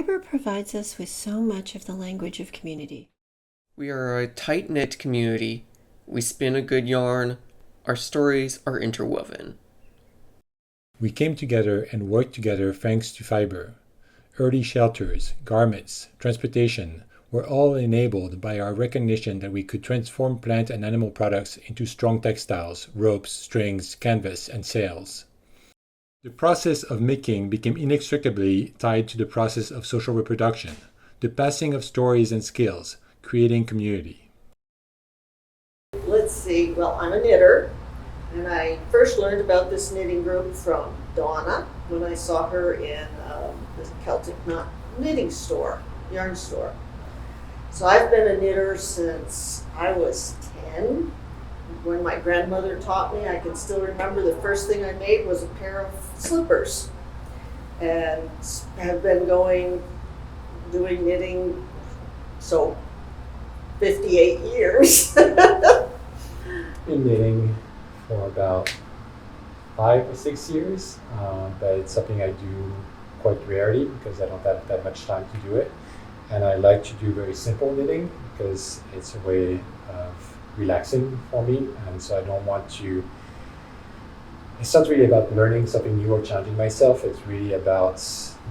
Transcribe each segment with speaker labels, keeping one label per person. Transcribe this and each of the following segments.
Speaker 1: Fiber provides us with so much of the language of community.
Speaker 2: We are a tight-knit community. We spin a good yarn. Our stories are interwoven.
Speaker 3: We came together and worked together thanks to fiber. Early shelters, garments, transportation were all enabled by our recognition that we could transform plant and animal products into strong textiles, ropes, strings, canvas, and sails. The process of making became inextricably tied to the process of social reproduction, the passing of stories and skills, creating community.
Speaker 4: Let's see, well, I'm a knitter, and I first learned about this knitting group from Donna when I saw her in the Celtic Knot knitting store, yarn store. So I've been a knitter since I was 10. When my grandmother taught me, I can still remember the first thing I made was a pair of slippers, and have been doing knitting, so 58 years.
Speaker 5: Been knitting for about 5 or 6 years, but it's something I do quite rarely because I don't have that much time to do it. And I like to do very simple knitting because it's a way of relaxing for me, and so I don't want to, it's not really about learning something new or challenging myself. It's really about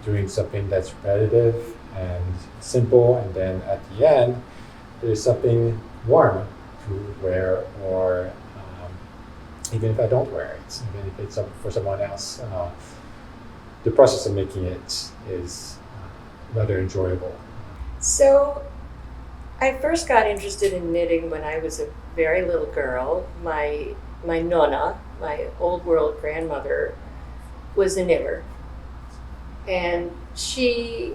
Speaker 5: doing something that's repetitive and simple, and then at the end there's something warm to wear, or even if I don't wear it, even if it's for someone else. The process of making it is rather enjoyable.
Speaker 6: So I first got interested in knitting when I was a very little girl. My nonna, my old world grandmother, was a knitter. And she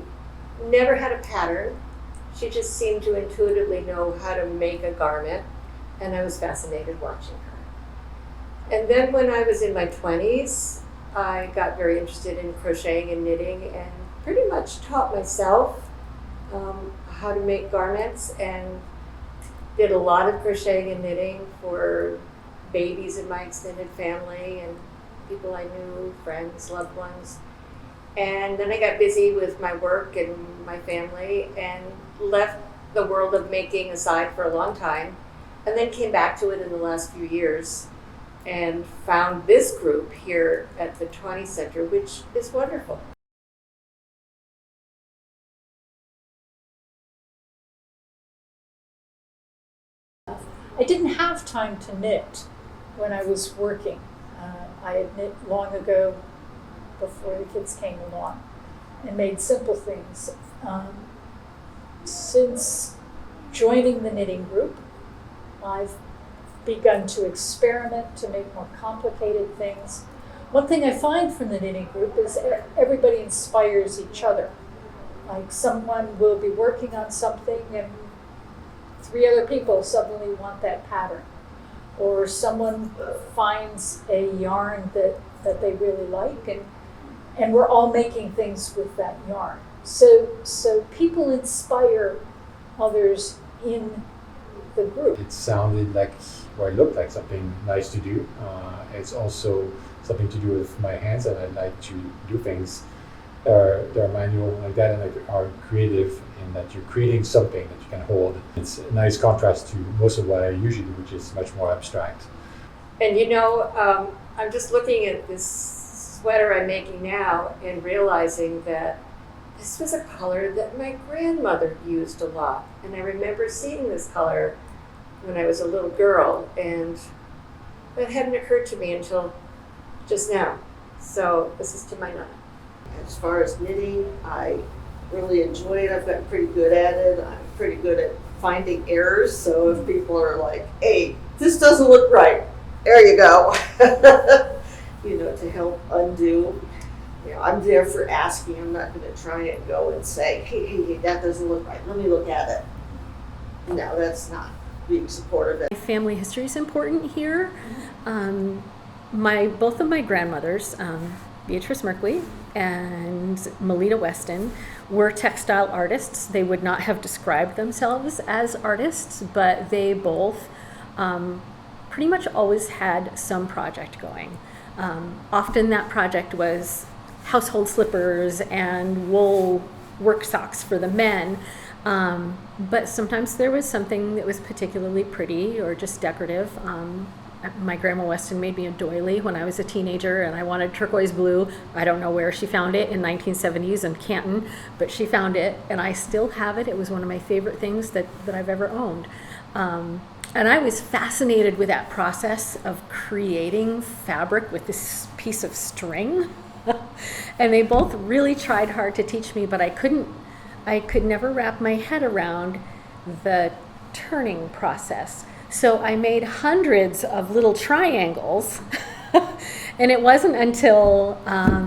Speaker 6: never had a pattern. She just seemed to intuitively know how to make a garment, and I was fascinated watching her. And then when I was in my 20s, I got very interested in crocheting and knitting, and pretty much taught myself how to make garments, and did a lot of crocheting and knitting for babies in my extended family and people I knew, friends, loved ones. And then I got busy with my work and my family and left the world of making aside for a long time, and then came back to it in the last few years and found this group here at the TAUNY Center, which is wonderful.
Speaker 7: I didn't have time to knit when I was working. I had knit long ago before the kids came along and made simple things. Since joining the knitting group, I've begun to experiment to make more complicated things. One thing I find from the knitting group is everybody inspires each other. Like someone will be working on something and 3 other people suddenly want that pattern. Or someone finds a yarn that they really like, and we're all making things with that yarn. So people inspire others in the group.
Speaker 5: It sounded like, or it looked like something nice to do. It's also something to do with my hands, and I like to do things that are manual like that, and that are creative in that you're creating something that you can hold. It's a nice contrast to most of what I usually do, which is much more abstract.
Speaker 6: And you know, I'm just looking at this sweater I'm making now and realizing that this was a color that my grandmother used a lot. And I remember seeing this color when I was a little girl, and that hadn't occurred to me until just now. So this is to my nonna.
Speaker 4: As far as knitting, I really enjoy it. I've gotten pretty good at it. I'm pretty good at finding errors. So if people are like, hey, this doesn't look right, there you go. You know, to help undo. You know, I'm there for asking. I'm not going to try and go and say, hey, that doesn't look right. Let me look at it. No, that's not being supportive.
Speaker 8: Family history is important here. Both of my grandmothers, Beatrice Merkley and Melita Weston, were textile artists. They would not have described themselves as artists, but they both pretty much always had some project going. Often that project was household slippers and wool work socks for the men. But sometimes there was something that was particularly pretty or just decorative. My grandma Weston made me a doily when I was a teenager, and I wanted turquoise blue. I don't know where she found it in 1970s in Canton, but she found it, and I still have it. It was one of my favorite things that I've ever owned. And I was fascinated with that process of creating fabric with this piece of string. And they both really tried hard to teach me, but I could never wrap my head around the turning process. So I made hundreds of little triangles. And it wasn't until, I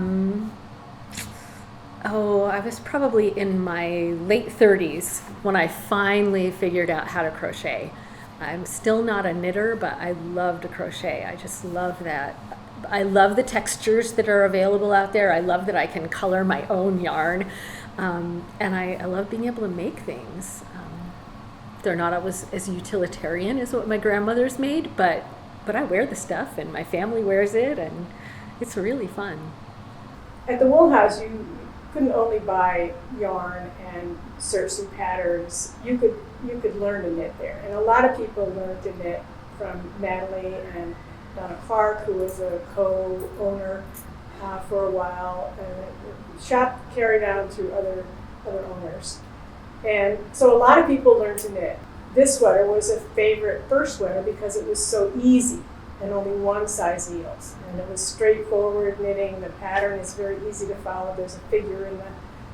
Speaker 8: was probably in my late 30s when I finally figured out how to crochet. I'm still not a knitter, but I love to crochet. I just love that. I love the textures that are available out there. I love that I can color my own yarn. And I love being able to make things. They're not always as utilitarian as what my grandmother's made, but I wear the stuff and my family wears it, and it's really fun.
Speaker 9: At the Wool House, you couldn't only buy yarn and search some patterns. You could learn to knit there, and a lot of people learned to knit from Natalie and Donna Clark, who was a co-owner for a while, and the shop carried on to other owners. And so a lot of people learned to knit. This sweater was a favorite first sweater because it was so easy and only one size needles. And it was straightforward knitting. The pattern is very easy to follow. There's a figure in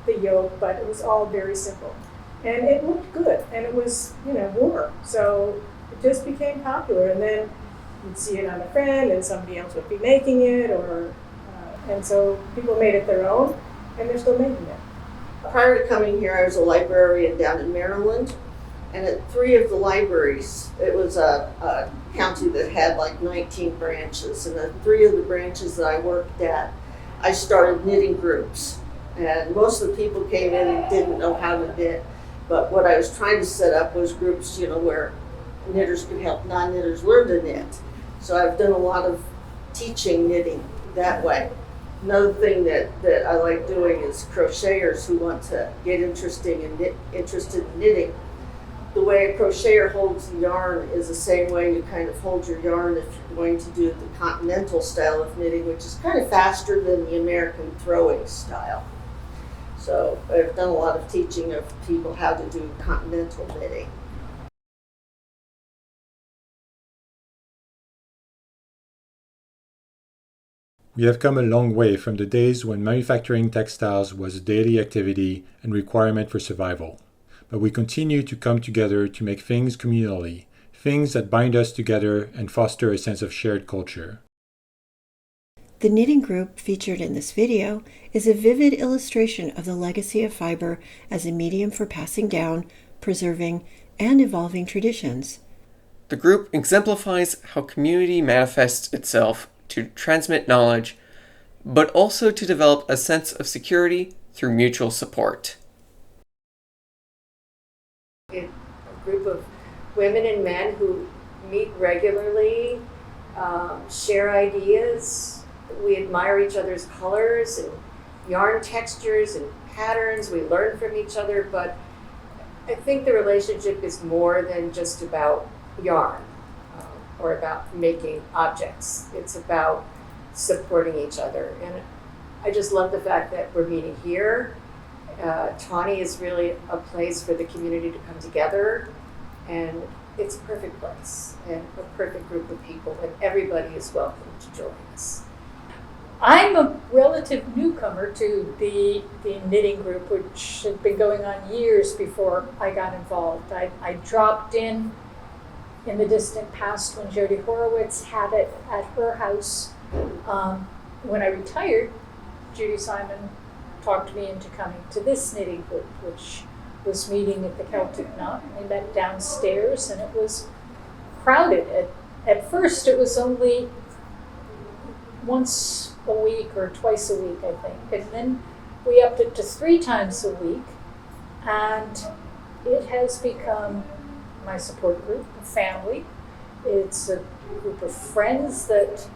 Speaker 9: the yoke, but it was all very simple. And it looked good, and it was, warm. So it just became popular. And then you'd see it on a friend, and somebody else would be making it, and so people made it their own, and they're still making it.
Speaker 4: Prior to coming here, I was a librarian down in Maryland, and at 3 of the libraries, it was a county that had like 19 branches, and at 3 of the branches that I worked at, I started knitting groups, and most of the people came in and didn't know how to knit, but what I was trying to set up was groups, where knitters could help non-knitters learn to knit. So I've done a lot of teaching knitting that way. Another thing that I like doing is crocheters who want to get interested in knitting. The way a crocheter holds the yarn is the same way you kind of hold your yarn if you're going to do the continental style of knitting, which is kind of faster than the American throwing style. So I've done a lot of teaching of people how to do continental knitting.
Speaker 3: We have come a long way from the days when manufacturing textiles was a daily activity and requirement for survival. But we continue to come together to make things communally, things that bind us together and foster a sense of shared culture.
Speaker 1: The knitting group featured in this video is a vivid illustration of the legacy of fiber as a medium for passing down, preserving, and evolving traditions.
Speaker 2: The group exemplifies how community manifests itself to transmit knowledge, but also to develop a sense of security through mutual support.
Speaker 6: A group of women and men who meet regularly, share ideas. We admire each other's colors and yarn textures and patterns. We learn from each other, but I think the relationship is more than just about yarn. Or about making objects. It's about supporting each other. And I just love the fact that we're meeting here. TAUNY is really a place for the community to come together, and it's a perfect place and a perfect group of people, and everybody is welcome to join us.
Speaker 7: I'm a relative newcomer to the knitting group, which had been going on years before I got involved. I dropped in the distant past when Jody Horowitz had it at her house. When I retired, Judy Simon talked me into coming to this knitting group, which was meeting at the Celtic Knot. We met downstairs, and it was crowded. At first, it was only once a week or twice a week, I think. And then we upped it to 3 times a week, and it has become my support group, a family. It's a group of friends that,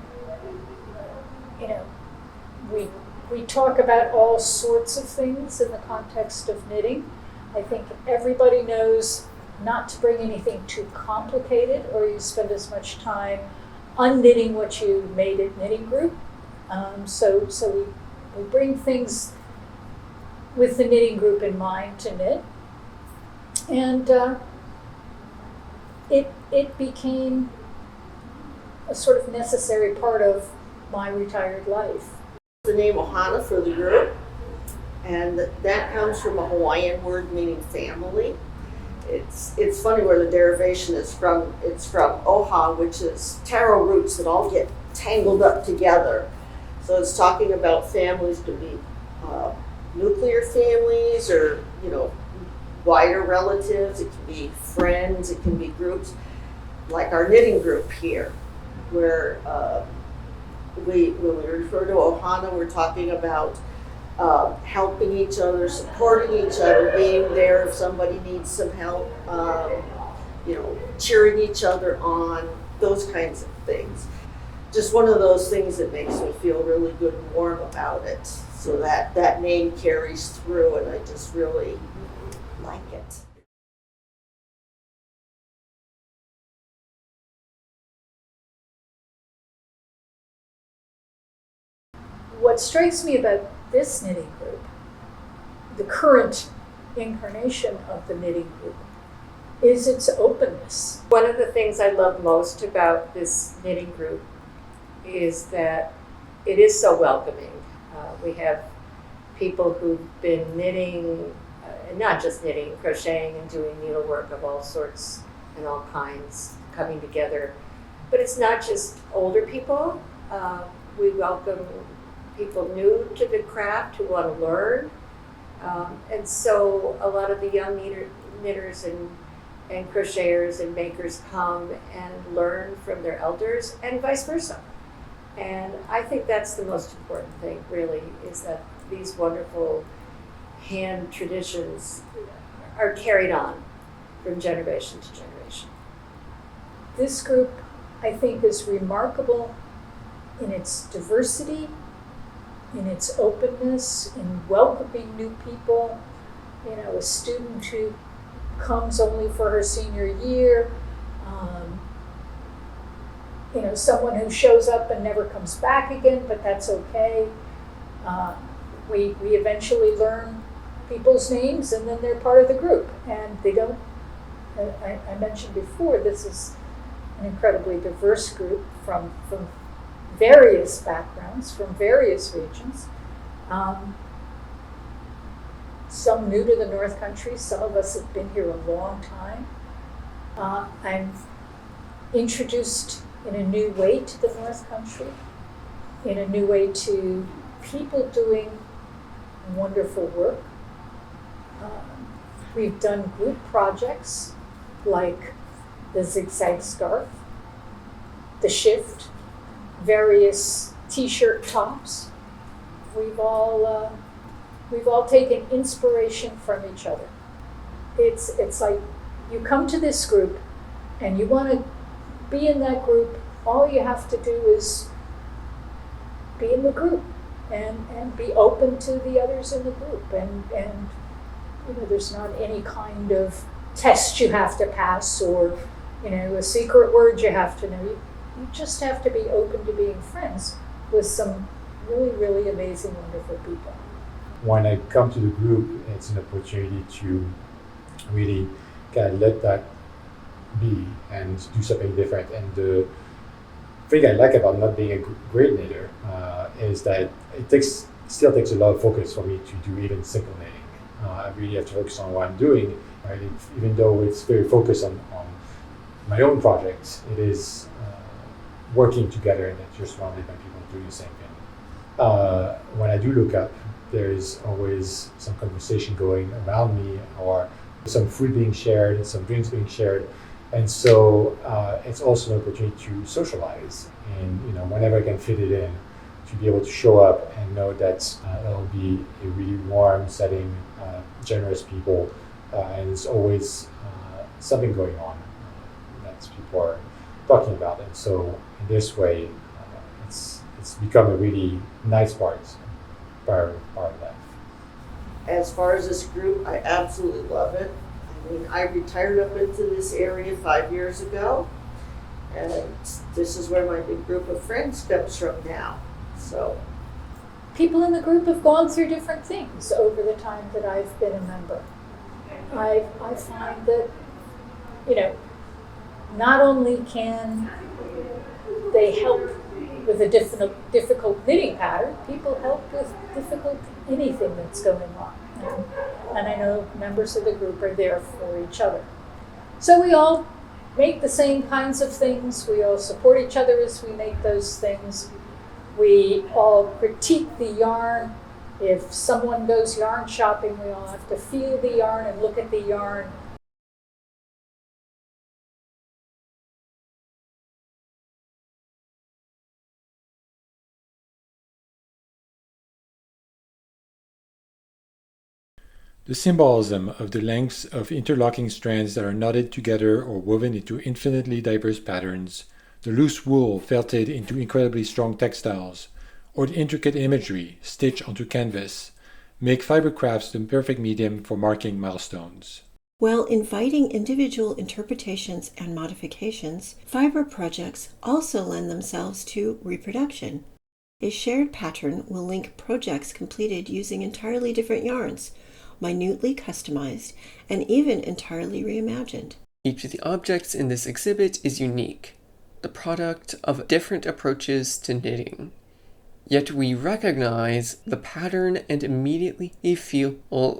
Speaker 7: we we talk about all sorts of things in the context of knitting. I think everybody knows not to bring anything too complicated, or you spend as much time unknitting what you made at knitting group. So we bring things with the knitting group in mind to knit. And it became a sort of necessary part of my retired life.
Speaker 4: The name Ohana for the group, and that comes from a Hawaiian word meaning family. It's funny where the derivation is from. It's from oha, which is taro roots that all get tangled up together. So it's talking about families, could be nuclear families, or wider relatives. It can be friends. It can be groups like our knitting group here, where when we refer to Ohana, we're talking about helping each other, supporting each other, being there if somebody needs some help, cheering each other on, those kinds of things. Just one of those things that makes me feel really good and warm about it. So that name carries through, and I just really like it.
Speaker 7: What strikes me about this knitting group, the current incarnation of the knitting group, is its openness.
Speaker 6: One of the things I love most about this knitting group is that it is so welcoming. We have people who've been knitting, and not just knitting, crocheting and doing needlework of all sorts and all kinds coming together. But it's not just older people. We welcome people new to the craft who want to learn. And so a lot of the young knitters and crocheters and makers come and learn from their elders, and vice versa. And I think that's the most important thing, really, is that these wonderful hand traditions are carried on from generation to generation.
Speaker 7: This group, I think, is remarkable in its diversity, in its openness, in welcoming new people. A student who comes only for her senior year, someone who shows up and never comes back again, but that's okay. We eventually learn people's names, and then they're part of the group. And they don't, I mentioned before, this is an incredibly diverse group from various backgrounds, from various regions. Some new to the North Country, some of us have been here a long time. I'm introduced in a new way to the North Country, in a new way to people doing wonderful work. We've done group projects like the zigzag scarf, the shift, various t-shirt tops. We've all taken inspiration from each other. It's like you come to this group and you want to be in that group. All you have to do is be in the group and be open to the others in the group. And there's not any kind of test you have to pass, or a secret word you have to know. You just have to be open to being friends with some really, really amazing, wonderful people.
Speaker 5: When I come to the group, it's an opportunity to really kind of let that be and do something different. And the thing I like about not being a great knitter is that it still takes a lot of focus for me to do even simple knitting. I really have to focus on what I'm doing, right? Even though it's very focused on my own projects, it is working together, and that you're surrounded by people doing the same thing. When I do look up, there is always some conversation going around me, or some food being shared, some drinks being shared. And so it's also an opportunity to socialize, and whenever I can fit it in, to be able to show up and know that it'll be a really warm setting, generous people, and there's always something going on that people are talking about. And so in this way, it's become a really nice part far left.
Speaker 4: As far as this group, I absolutely love it. I mean, I retired up into this area 5 years ago, and this is where my big group of friends comes from now. So
Speaker 7: People in the group have gone through different things over the time that I've been a member. I find that, not only can they help with a difficult knitting pattern, people help with difficult anything that's going on. And I know members of the group are there for each other. So we all make the same kinds of things. We all support each other as we make those things. We all critique the yarn. If someone goes yarn shopping, we all have to feel the yarn and look at the yarn.
Speaker 3: The symbolism of the lengths of interlocking strands that are knotted together or woven into infinitely diverse patterns, the loose wool felted into incredibly strong textiles, or the intricate imagery stitched onto canvas, make fiber crafts the perfect medium for marking milestones.
Speaker 1: While inviting individual interpretations and modifications, fiber projects also lend themselves to reproduction. A shared pattern will link projects completed using entirely different yarns, minutely customized, and even entirely reimagined.
Speaker 2: Each of the objects in this exhibit is unique, the product of different approaches to knitting. Yet we recognize the pattern and immediately feel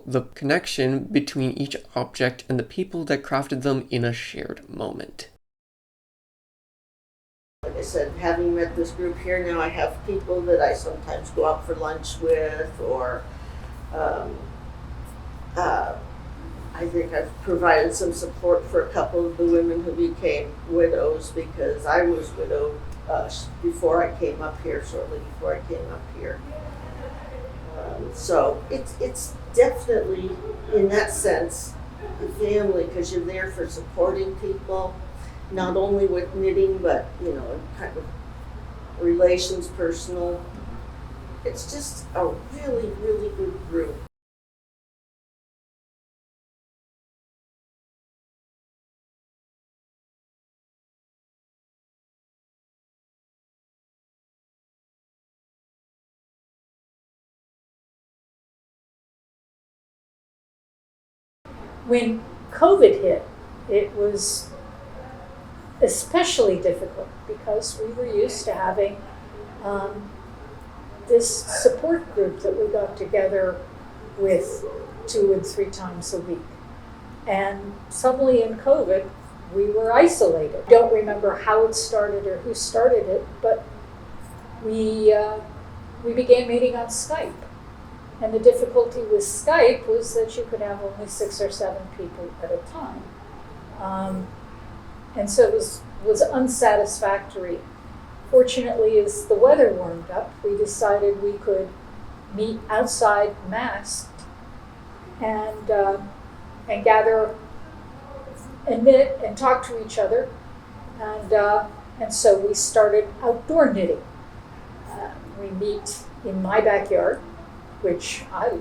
Speaker 2: the connection between each object and the people that crafted them in a shared moment.
Speaker 4: like I said, having met this group here now, I have people that I sometimes go out for lunch with, or I think I've provided some support for a couple of the women who became widows, because I was widowed before I came up here, shortly before I came up here. So it's definitely, in that sense, a family, because you're there for supporting people, not only with knitting, but, kind of relations, personal. It's just a really, really good group.
Speaker 7: When COVID hit, it was especially difficult because we were used to having this support group that we got together with 2 and 3 times a week. And suddenly in COVID, we were isolated. I don't remember how it started or who started it, but we began meeting on Skype. And the difficulty with Skype was that you could have only 6 or 7 people at a time. And so it was unsatisfactory. Fortunately, as the weather warmed up, we decided we could meet outside masked and gather and knit and talk to each other. And so we started outdoor knitting. We meet in my backyard, which I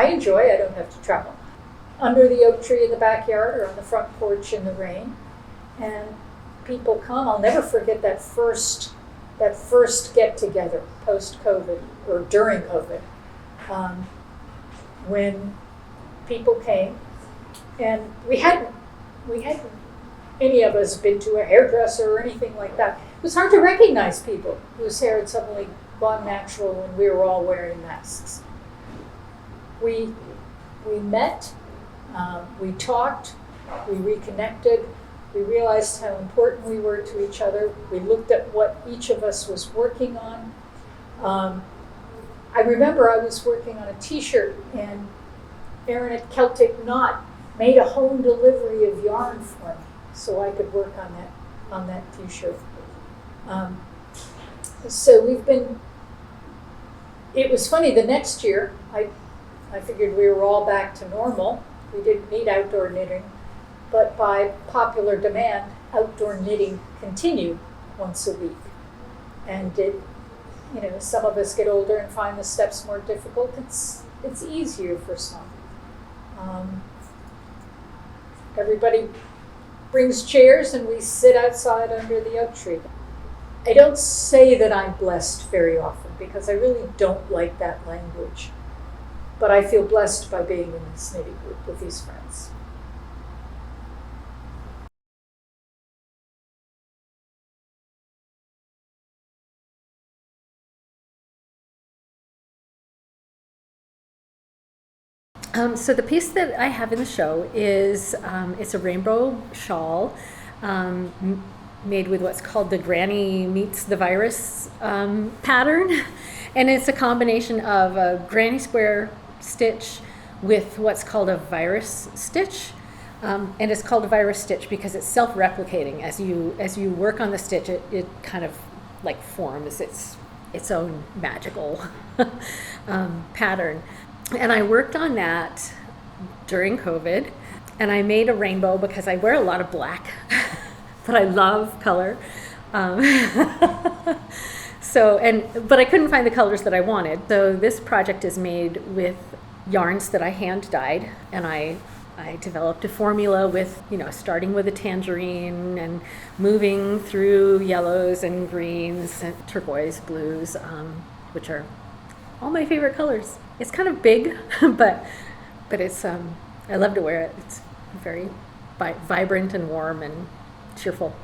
Speaker 7: enjoy. I don't have to travel. Under the oak tree in the backyard or on the front porch in the rain. And people come. I'll never forget that first get-together post-COVID or during COVID, when people came, and we hadn't any of us been to a hairdresser or anything like that. It was hard to recognize people whose hair had suddenly gone natural when we were all wearing masks. We met, we talked, we reconnected, we realized how important we were to each other. We looked at what each of us was working on. I remember I was working on a t-shirt, and Erin at Celtic Knot made a home delivery of yarn for me so I could work on that t-shirt. So it was funny, the next year, I figured we were all back to normal. We didn't need outdoor knitting, but by popular demand, outdoor knitting continued once a week. And some of us get older and find the steps more difficult. It's easier for some. Everybody brings chairs and we sit outside under the oak tree. I don't say that I'm blessed very often because I really don't like that language. But I feel blessed by being in this knitting group with these friends.
Speaker 8: So the piece that I have in the show is it's a rainbow shawl made with what's called the Granny Meets the Virus pattern. And it's a combination of a granny square stitch with what's called a virus stitch. And it's called a virus stitch because it's self-replicating. As you work on the stitch, it kind of like forms its own magical pattern. And I worked on that during COVID, and I made a rainbow because I wear a lot of black, but I love color. But I couldn't find the colors that I wanted. So this project is made with yarns that I hand dyed, and I developed a formula with, starting with a tangerine and moving through yellows and greens and turquoise, blues, which are all my favorite colors. It's kind of big, but it's I love to wear it. It's very vibrant and warm and cheerful.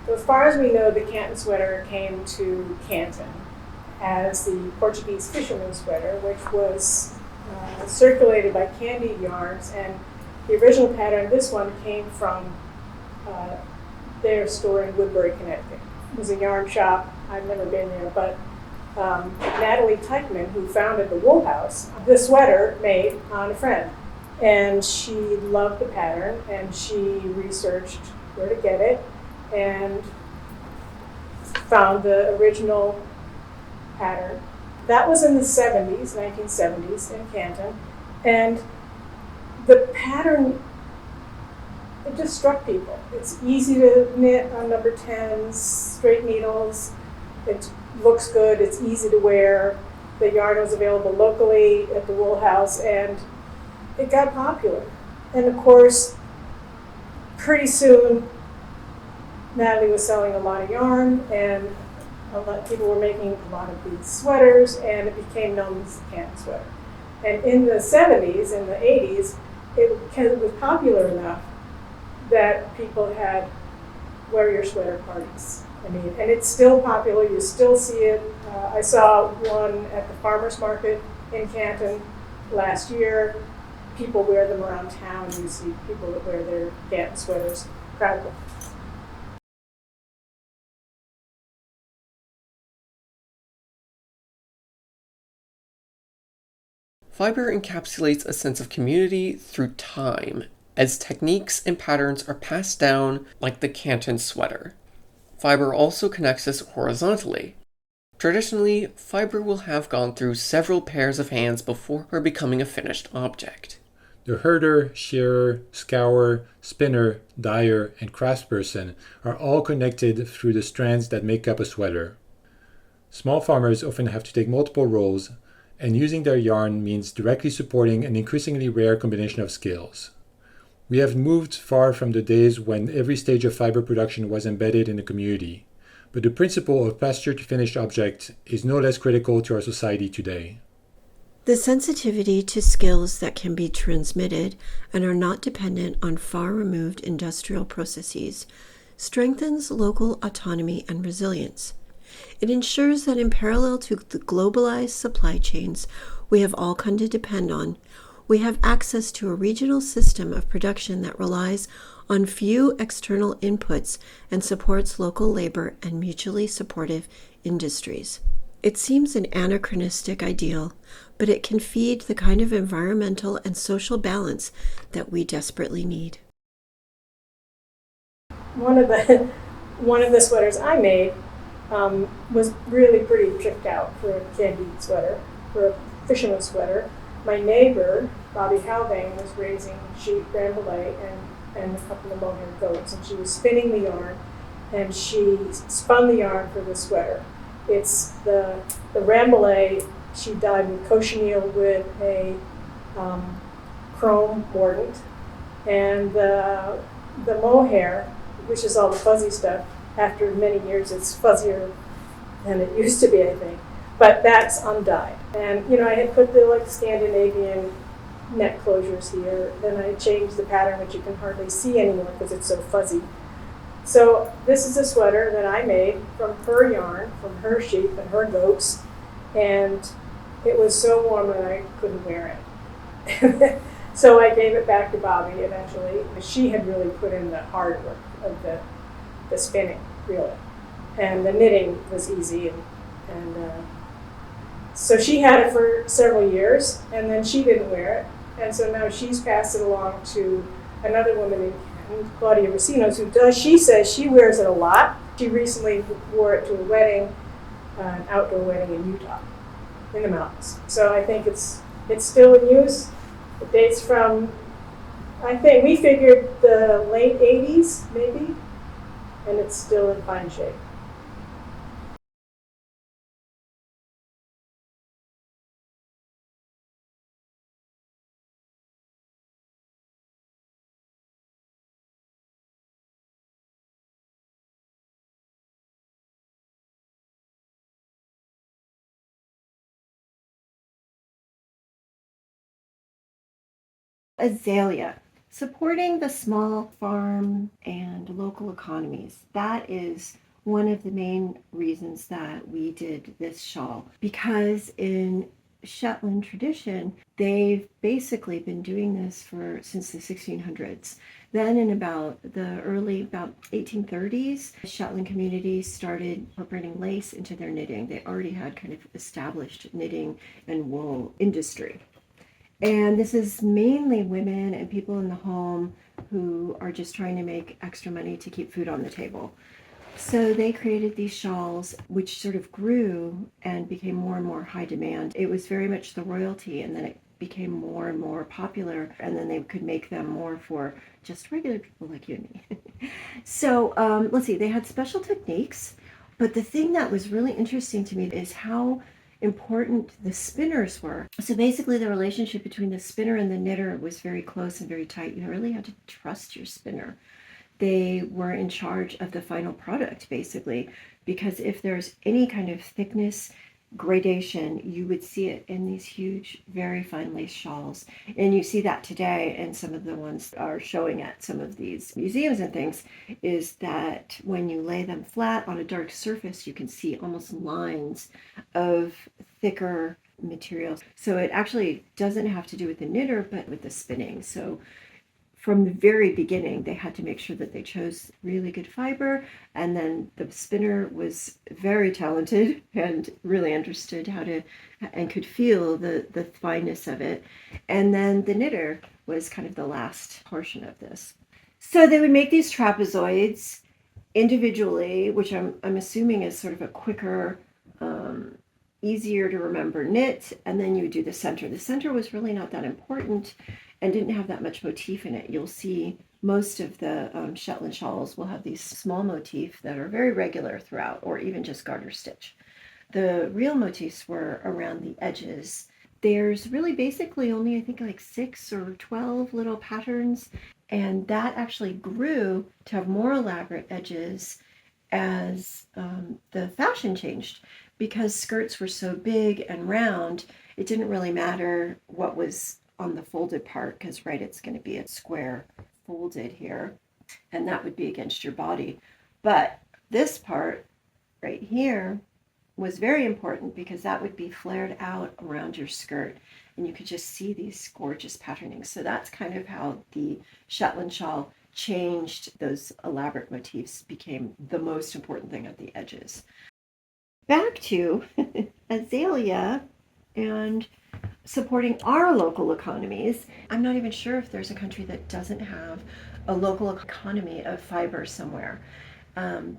Speaker 9: So as far as we know, the Canton sweater came to Canton as the Portuguese fisherman sweater, which was circulated by Candied Yarns, and the original pattern, this one, came from their store in Woodbury, Connecticut. It was a yarn shop. I've never been there, but Natalie Teichman, who founded the Wool House, the sweater made on a friend. And she loved the pattern, and she researched where to get it, and found the original pattern. That was in the 70s, 1970s in Canton. And the pattern, it just struck people. It's easy to knit on number 10s, straight needles. It looks good, it's easy to wear. The yarn was available locally at the Wool House, and it got popular. And of course, pretty soon, Natalie was selling a lot of yarn, and a lot of people were making a lot of these sweaters, and it became known as the Canton sweater. And in the 70s and the 80s, it was popular enough that people had wear your sweater parties. I mean, and it's still popular. You still see it. I saw one at the farmers market in Canton last year. People wear them around town. You see people that wear their Canton sweaters proudly.
Speaker 2: Fibre encapsulates a sense of community through time, as techniques and patterns are passed down like the Canton sweater. Fibre also connects us horizontally. Traditionally, fiber will have gone through several pairs of hands before becoming a finished object.
Speaker 3: The herder, shearer, scourer, spinner, dyer, and craftsperson are all connected through the strands that make up a sweater. Small farmers often have to take multiple roles, and using their yarn means directly supporting an increasingly rare combination of skills. We have moved far from the days when every stage of fiber production was embedded in the community, but the principle of pasture to finished object is no less critical to our society today.
Speaker 1: The sensitivity to skills that can be transmitted and are not dependent on far-removed industrial processes strengthens local autonomy and resilience. It ensures that in parallel to the globalized supply chains we have all come to depend on, we have access to a regional system of production that relies on few external inputs and supports local labor and mutually supportive industries. It seems an anachronistic ideal, but it can feed the kind of environmental and social balance that we desperately need.
Speaker 9: One of the sweaters I made was really pretty tricked out for a candied sweater, for a fisherman's sweater. My neighbor, Bobby Halvane, was raising sheep, rambouillet, and a couple of mohair goats, and she was spinning the yarn, and she spun the yarn for the sweater. It's the rambouillet she dyed with cochineal with a chrome mordant, and the mohair, which is all the fuzzy stuff. After many years, it's fuzzier than it used to be, I think. But that's undyed. And I had put the Scandinavian neck closures here. Then I changed the pattern, which you can hardly see anymore because it's so fuzzy. So this is a sweater that I made from her yarn, from her sheep and her goats, and it was so warm that I couldn't wear it. So I gave it back to Bobby eventually. She had really put in the hard work of the spinning, really. And the knitting was easy, and so she had it for several years, and then she didn't wear it, and so now she's passed it along to another woman in Canton, Claudia Racinos, who does. She says she wears it a lot. She recently wore it to a wedding, an outdoor wedding in Utah, in the mountains. So I think it's still in use. It dates from, I think we figured the late 80s, maybe, and it's still in fine shape.
Speaker 1: Azalea, supporting the small farm and local economies. That is one of the main reasons that we did this shawl, because in Shetland tradition, they've basically been doing this since the 1600s. Then in about 1830s, Shetland communities started incorporating lace into their knitting. They already had kind of established knitting and wool industry. And this is mainly women and people in the home who are just trying to make extra money to keep food on the table. So they created these shawls, which sort of grew and became more and more high demand. It was very much the royalty, and then it became more and more popular, and then they could make them more for just regular people like you and me. So let's see, they had special techniques, but the thing that was really interesting to me is how important the spinners were. So basically the relationship between the spinner and the knitter was very close and very tight. You really had to trust your spinner. They were in charge of the final product, basically, because if there's any kind of thickness gradation, you would see it in these huge, very fine lace shawls. And you see that today, and some of the ones are showing at some of these museums and things, is that when you lay them flat on a dark surface, you can see almost lines of thicker materials. So it actually doesn't have to do with the knitter, but with the spinning. So from the very beginning, they had to make sure that they chose really good fiber, and then the spinner was very talented and really understood how to and could feel the fineness of it. And then the knitter was kind of the last portion of this. So they would make these trapezoids individually, which I'm assuming is sort of a quicker easier to remember knit, and then you would do the center. The center was really not that important and didn't have that much motif in it. You'll see most of the Shetland shawls will have these small motifs that are very regular throughout, or even just garter stitch. The real motifs were around the edges. There's really basically only, I think, like 6 or 12 little patterns, and that actually grew to have more elaborate edges as the fashion changed. Because skirts were so big and round, it didn't really matter what was on the folded part, because it's going to be a square folded here, and that would be against your body. But this part right here was very important, because that would be flared out around your skirt, and you could just see these gorgeous patternings. So that's kind of how the Shetland shawl changed. Those elaborate motifs became the most important thing at the edges. Back to azalea and supporting our local economies. I'm not even sure if there's a country that doesn't have a local economy of fiber somewhere,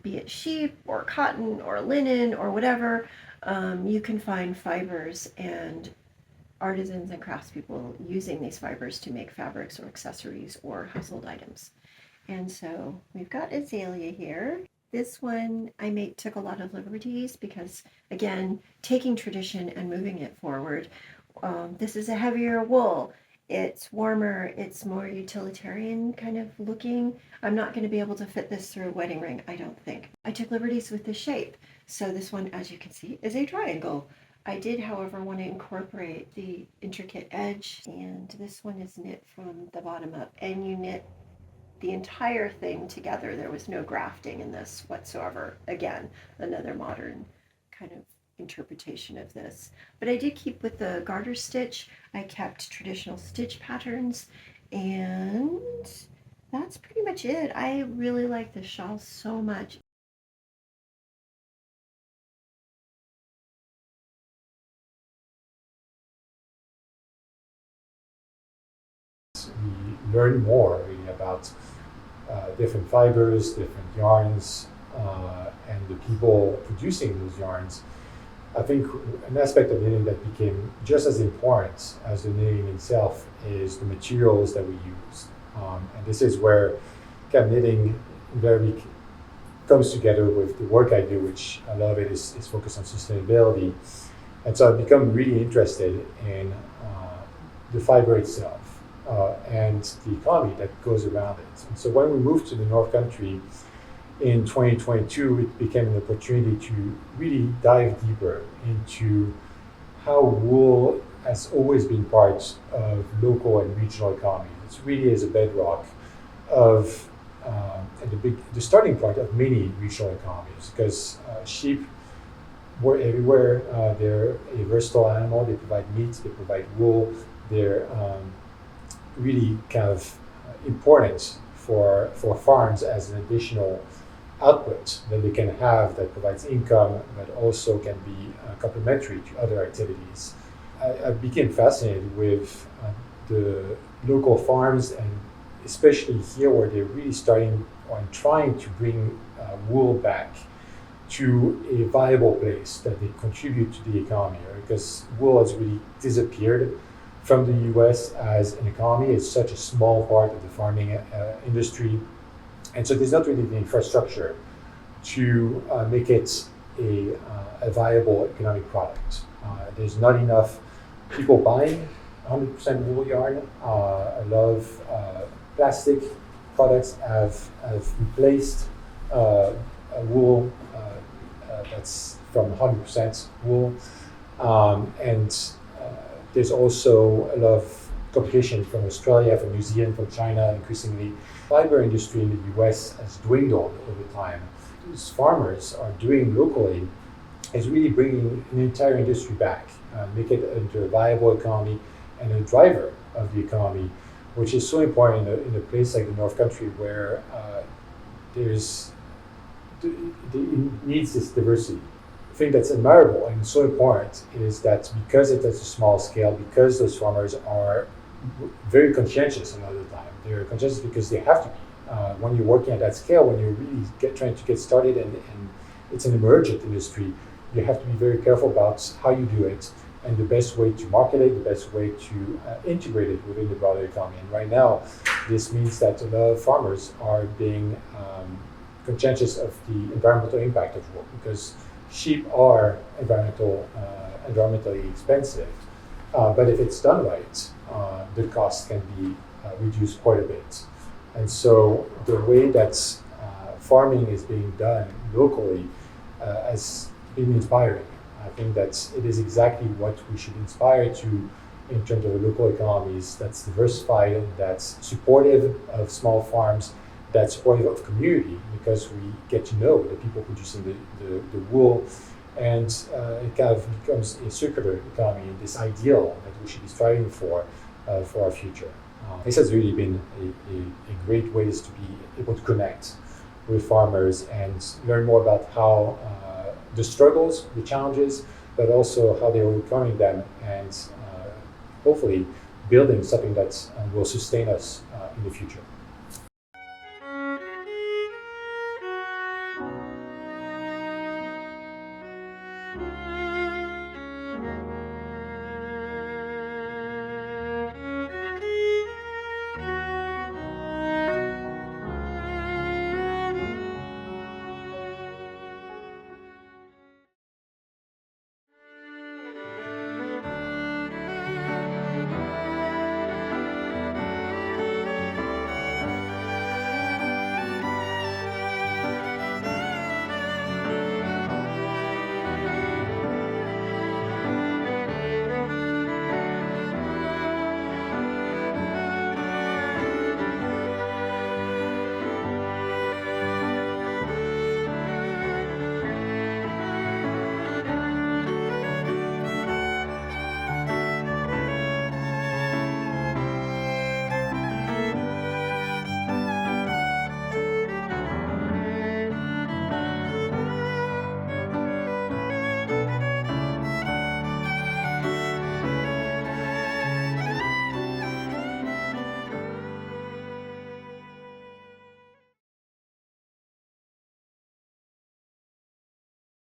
Speaker 1: be it sheep or cotton or linen or whatever. You can find fibers and artisans and craftspeople using these fibers to make fabrics or accessories or household items. And so we've got azalea here. This one I took a lot of liberties because, again, taking tradition and moving it forward. This is a heavier wool. It's warmer. It's more utilitarian kind of looking. I'm not going to be able to fit this through a wedding ring, I don't think. I took liberties with the shape. So this one, as you can see, is a triangle. I did, however, want to incorporate the intricate edge, and this one is knit from the bottom up, and you knit the entire thing together. There was no grafting in this whatsoever. Again, another modern kind of interpretation of this. But I did keep with the garter stitch. I kept traditional stitch patterns, and that's pretty much it. I really like this shawl so much.
Speaker 5: We learn more really about different fibers, different yarns, and the people producing those yarns. I think an aspect of knitting that became just as important as the knitting itself is the materials that we use. And this is where kind of knitting invariably comes together with the work I do, which a lot of it is focused on sustainability. And so I've become really interested in the fiber itself. And the economy that goes around it. And so when we moved to the North Country in 2022, it became an opportunity to really dive deeper into how wool has always been part of local and regional economy. It really is a bedrock of the starting point of many regional economies, because sheep were everywhere. They're a versatile animal. They provide meat. They provide wool. They're really kind of important for farms as an additional output that they can have that provides income, but also can be complementary to other activities. I became fascinated with the local farms, and especially here where they're really starting on trying to bring wool back to a viable place that they contribute to the economy, because wool has really disappeared from the US as an economy. It's such a small part of the farming industry. And so there's not really the infrastructure to make it a viable economic product. There's not enough people buying 100% wool yarn. A lot of plastic products have replaced wool that's from 100% wool. There's also a lot of competition from Australia, from New Zealand, from China, increasingly. Fiber industry in the US has dwindled over time. Those farmers are doing locally is really bringing an entire industry back, make it into a viable economy and a driver of the economy, which is so important in a place like the North Country where it needs this diversity. The thing that's admirable and so important is that because it's at a small scale, because those farmers are very conscientious a lot of the time. They're conscientious because they have to be. When you're working at that scale, when you're really trying to get started and it's an emergent industry, you have to be very careful about how you do it and the best way to market it, the best way to integrate it within the broader economy. And right now, this means that a lot of farmers are being conscientious of the environmental impact of wool, because sheep are environmentally expensive. But if it's done right, the cost can be reduced quite a bit. And so the way that farming is being done locally has been inspiring. I think that it is exactly what we should aspire to in terms of the local economies that's diversified and that's supportive of small farms, that's supportive of community, because we get to know the people producing the wool, and it kind of becomes a circular economy, and this ideal that we should be striving for our future. This has really been a great ways to be able to connect with farmers and learn more about how the struggles, the challenges, but also how they're overcoming them, and hopefully building something that will sustain us in the future.